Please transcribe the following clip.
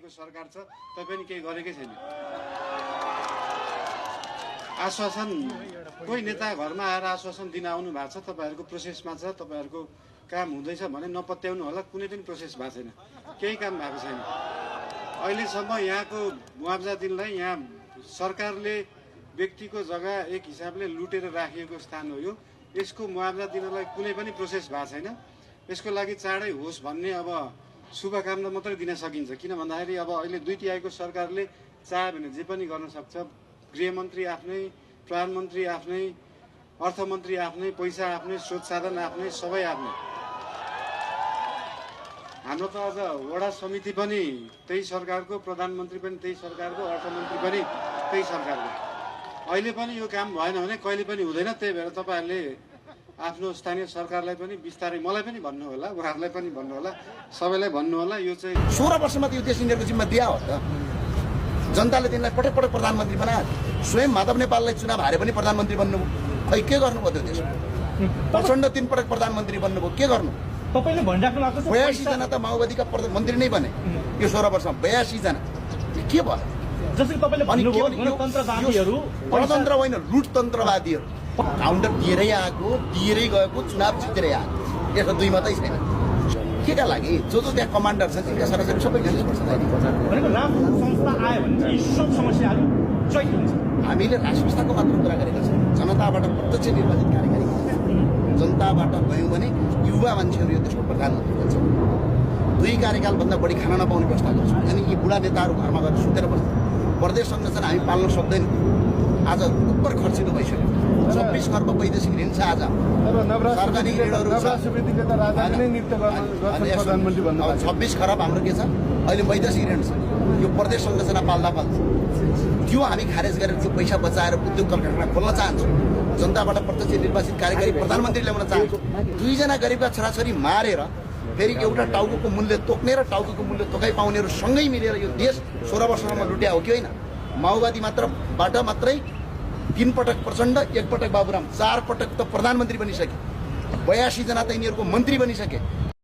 को सरकार छ तपाईले केही गरेकै छैन। आश्वासन कोही नेता घरमा आएर आश्वासन दिन आउनु भएको छ, तपाईहरुको प्रोसेसमा छ, तपाईहरुको काम हुँदैछ भने नपत्याउनु होला, कुनै पनि प्रोसेस भएको छैन, केही काम भएको छैन। अहिलेसम्म यहाँको मुआवजा दिनलाई यहाँ सरकारले व्यक्तिको जग्गा एक हिसाबले लुटेर राखिएको स्थान हो यो, यसको मुआवजा दिनलाई कुनै पनि प्रोसेस भएको छैन। यसको लागि चाँडै होस् भन्ने अब शुभकामना मात्रै दिन सकिन्छ, किन भन्दाखेरि अब अहिले दुई तिहाईको सरकारले चाह्यो भने जे पनि गर्न सक्छ। गृहमन्त्री आफ्नै, प्रधानमन्त्री आफ्नै, अर्थमन्त्री आफ्नै, पैसा आफ्नै, स्रोत साधन आफ्नै, सबै आफ्नै। हाम्रो त अझ वडा समिति पनि त्यही सरकारको, प्रधानमन्त्री पनि त्यही सरकारको, अर्थमन्त्री पनि त्यही सरकारको। अहिले पनि यो काम भएन भने कहिले पनि हुँदैन। त्यही भएर तपाईहरुले आफ्नो स्थानीय सरकारलाई पनि बिस्तारै मलाई पनि भन्नु होला, उहाँहरूलाई पनि भन्नु होला, सबैलाई भन्नु होला। यो चाहिँ 16 वर्षमा त यो देश यिनीहरूको जिम्मा दिया हो त। जनताले तिनलाई पटक पटक प्रधानमन्त्री बनायो। स्वयं माधव नेपाललाई चुनाव हारे पनि प्रधानमन्त्री बन्नुभयो। खै के गर्नुभयो त्यो देशमा? प्रचण्ड 3 पटक प्रधानमन्त्री बन्नुभयो, के गर्नु? तपाईले भनिराख्नु भएको छ 82 जना त माओवादीका मन्त्री नै बने यो 16 वर्षमा। 82 जना के भयो? जसरी तपाईले भन्नुभयो गणतन्त्रवादीहरू गणतन्त्र होइन, लुटतन्त्रवादीहरू। काउन्टर दिएरै आएको, दिएरै गएको, चुनाव जितेरै आएको, यसको दुई मात्रै छैन। केका लागि जो त्यहाँ कमान्डर छन् तिनका सरासरी सबै जानुपर्छ। भनेको राम्रो संस्था आयो भने चाहिँ सब समस्याहरू जय हुन्छ। हामीले राष्ट्र संस्थाको मात्र कुरा गरेका छौँ, जनताबाट प्रत्यक्ष निर्वाचित कार्यकारी जनताबाट गयौँ भने युवा मान्छेहरू यो देशको प्रधानमन्त्री बन्छ। 2 कार्यकालभन्दा बढी खाना नपाउने व्यवस्था गर्छौँ। अनि यी बुढा नेताहरू घरमा गएर सुतेर बस्छ। प्रदेश संरचना हामी पाल्न सक्दैनौँ। आज उपर खर्चिलो भइसक्यो। 26 खर्ब वैदेशिक ऋण छ। आज सरकारी ऋणहरू 26 खरब हाम्रो के छ अहिले वैदेशिक ऋण छ। यो प्रदेश संरचना पाल्दा त्यो हामी खारेज गरेर त्यो पैसा बचाएर उद्योग कलकारखाना खोल्न चाहन्छौँ। जनताबाट प्रत्यक्ष निर्वाचित कार्यकारी प्रधानमन्त्री ल्याउन चाहन्छौँ। 2 जना गरिबका छोराछोरी मारेर फेरि एउटा टाउको मूल्य तोक्ने र टाउको मूल्य तोकाइ पाउनेहरू सँगै मिलेर यो देश 16 वर्षसम्म लुट्या हो कि होइन? माओवादी मात्रबाट मात्रै 3 पटक प्रचण्ड, 1 पटक बाबुराम, 4 पटक त प्रधानमन्त्री बनिसके। 82 जना त यिनीहरूको मन्त्री बनिसके।